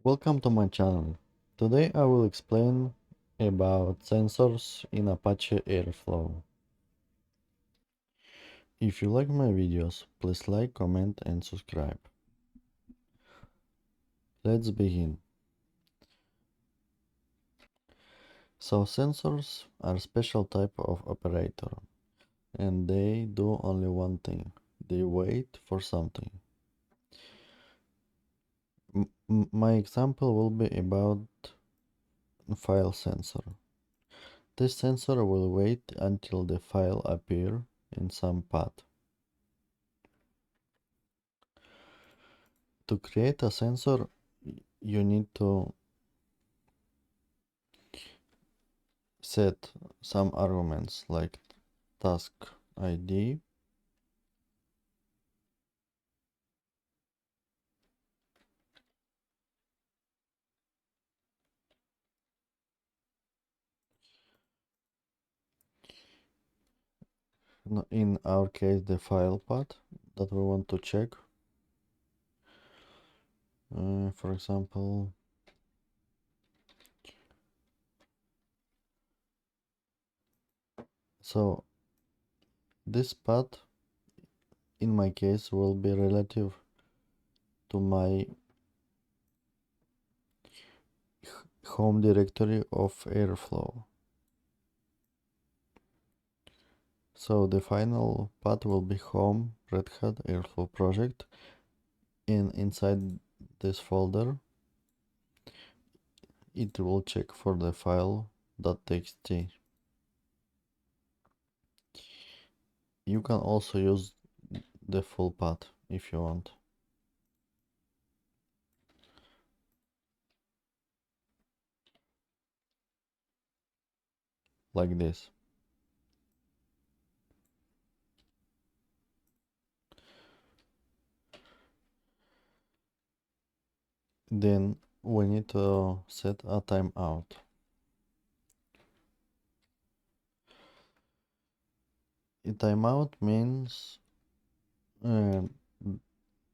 Welcome to my channel. Today I will explain about sensors in Apache Airflow. If you like my videos, please like, comment and subscribe. Let's begin. So sensors are special type of operator and they do only one thing. They wait for something. My example will be about file sensor. This sensor will wait until the file appear in some path. To create a sensor, you need to set some arguments like task ID, in our case the file path that we want to check. For example, so this path in my case will be relative to my home directory of Airflow. So the final path will be home Red Hat Airflow project, and inside this folder it will check for the file .txt. You can also use the full path if you want. Like this. Then we need to set a timeout. A timeout means that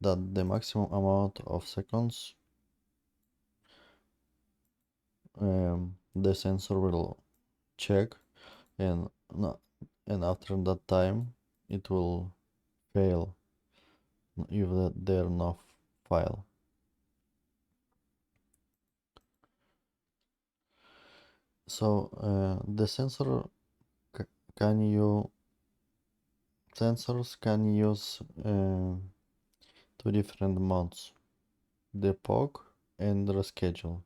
the maximum amount of seconds the sensor will check, and and after that time it will fail if there no file. So the can you sensors can use two different modes, the POC and reschedule.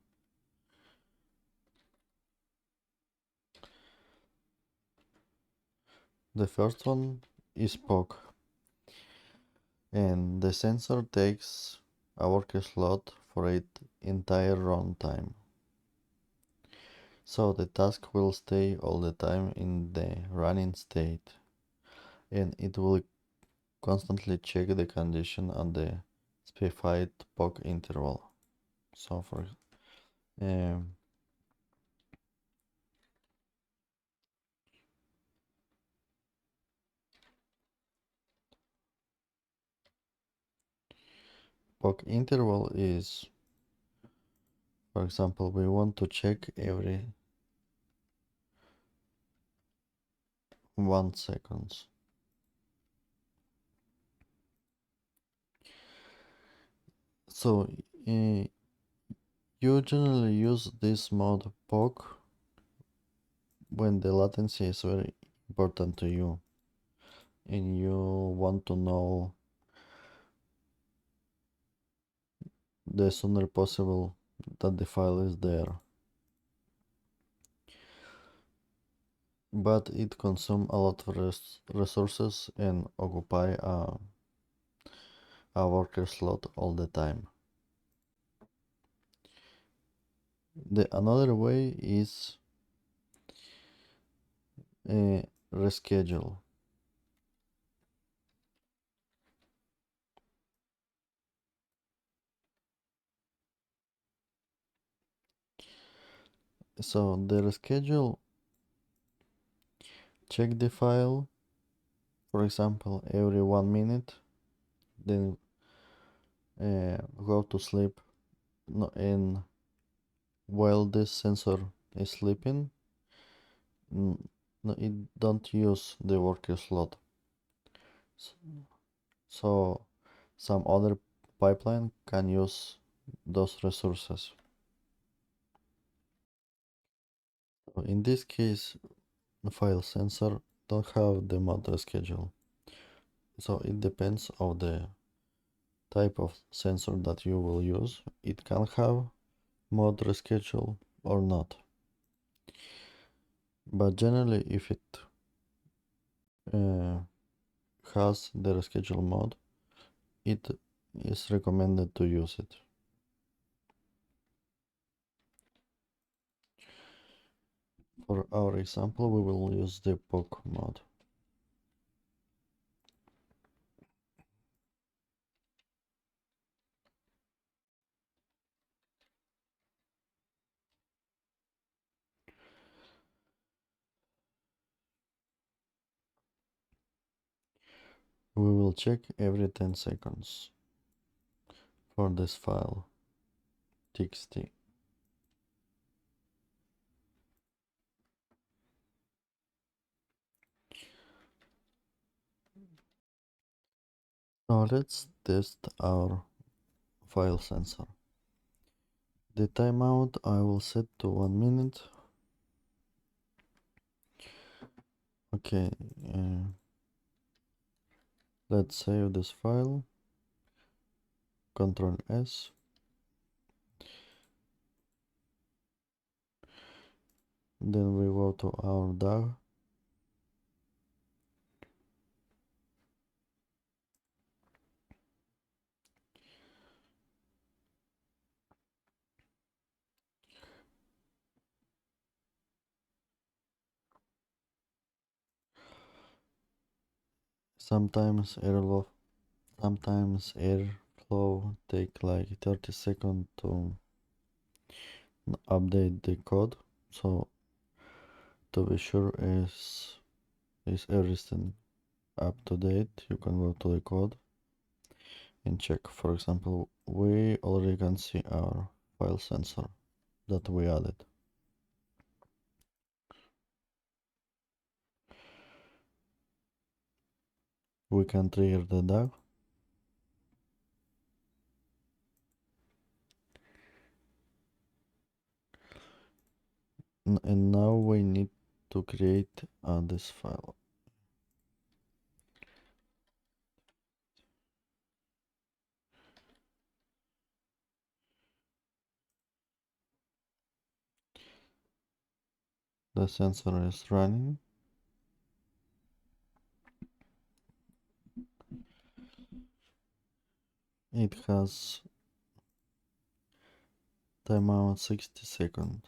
The first one is POC, and the sensor takes a worker slot for its entire runtime. So the task will stay all the time in the running state, and it will constantly check the condition at the specified POC interval. So for POC interval is, for example, we want to check every 1 second. So you generally use this mode POC when the latency is very important to you and you want to know the sooner possible that the file is there. But it consumes a lot of resources and occupy a worker slot all the time. The another way is reschedule. So the reschedule check the file, for example, every 1 minute, then go to sleep No, and while this sensor is sleeping, no, it don't use the worker slot. S- So some other pipeline can use those resources. So in this case, the file sensor don't have the mode schedule. So it depends of the type of sensor that you will use. It can have mode reschedule or not. But generally, if it uh, has the reschedule mode, it is recommended to use it. For our example, we will use the POC mode. We will check every 10 seconds for this file txt. Now let's test our file sensor. The timeout I will set to 1 minute. Okay, let's save this file. Ctrl S. Then we go to our DAG. Sometimes Airflow take like 30 seconds to update the code. So to be sure is everything up to date, you can go to the code and check. For example, we already can see our file sensor that we added. We can trigger the DAG. And now we need to create this file. The sensor is running. It has timeout 60 seconds.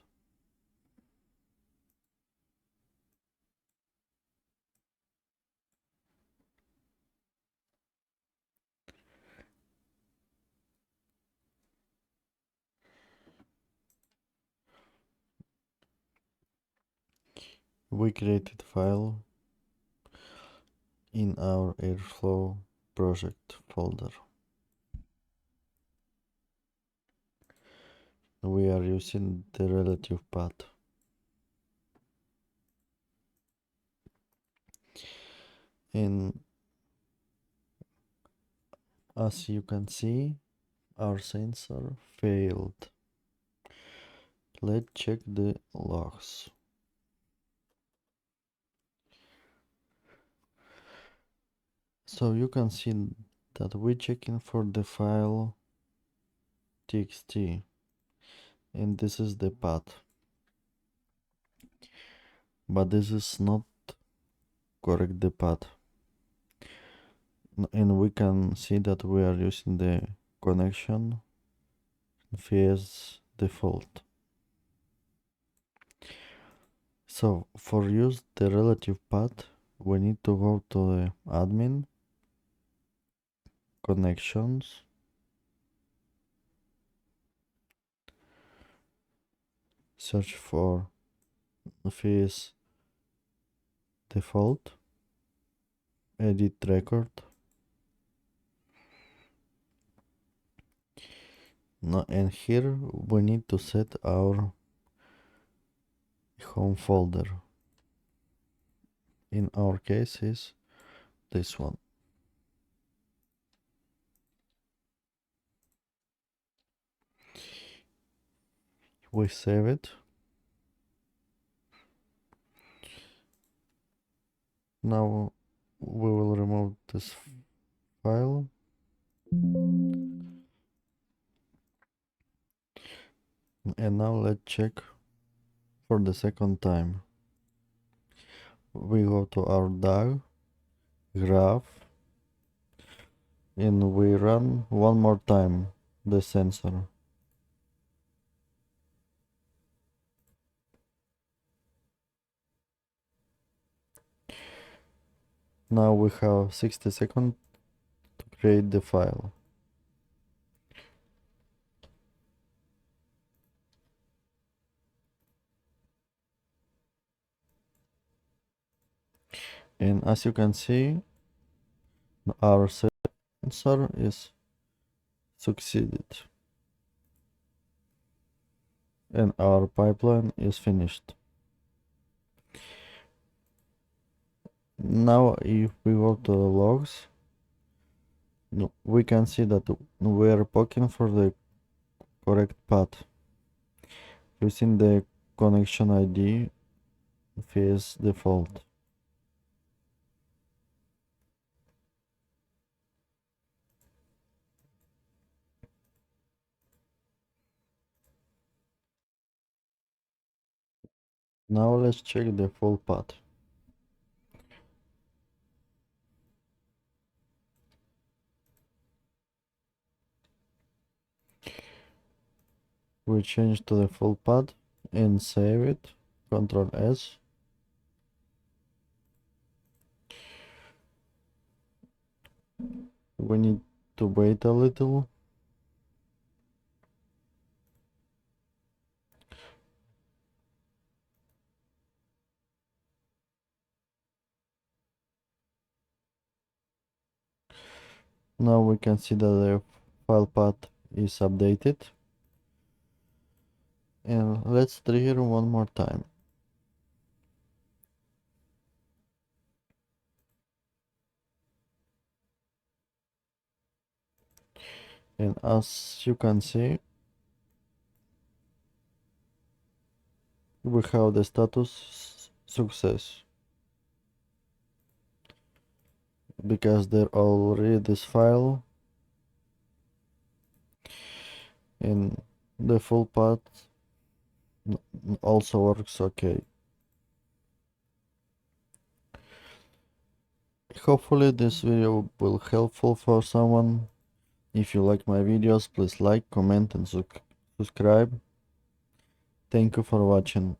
We created file in our Airflow project folder. We are using the relative path. And as you can see, our sensor failed. Let's check the logs. So you can see that we're checking for the file txt, and this is the path. But this is not correct the path. And we can see that we are using the connection vs default. So for use the relative path, we need to go to the admin, connections, search for vs default, edit record, No, and here we need to set our home folder. In our case is this one. We save it. Now we will remove this file. And now let's check for the second time. We go to our DAG, graph, and we run one more time the sensor. Now we have 60 seconds to create the file. And as you can see, our sensor is succeeded and our pipeline is finished. Now if we go to the logs, we can see that we are poking for the correct path using the connection ID face default. Now let's check the full path. We change to the full path and save it. Ctrl S. We need to wait a little. Now we can see that the file path is updated. And let's trigger one more time. And as you can see, we have the status success. Because there already this file and the full path also works okay. Hopefully this video will helpful for someone. If you like my videos, please like, comment and subscribe. Thank you for watching.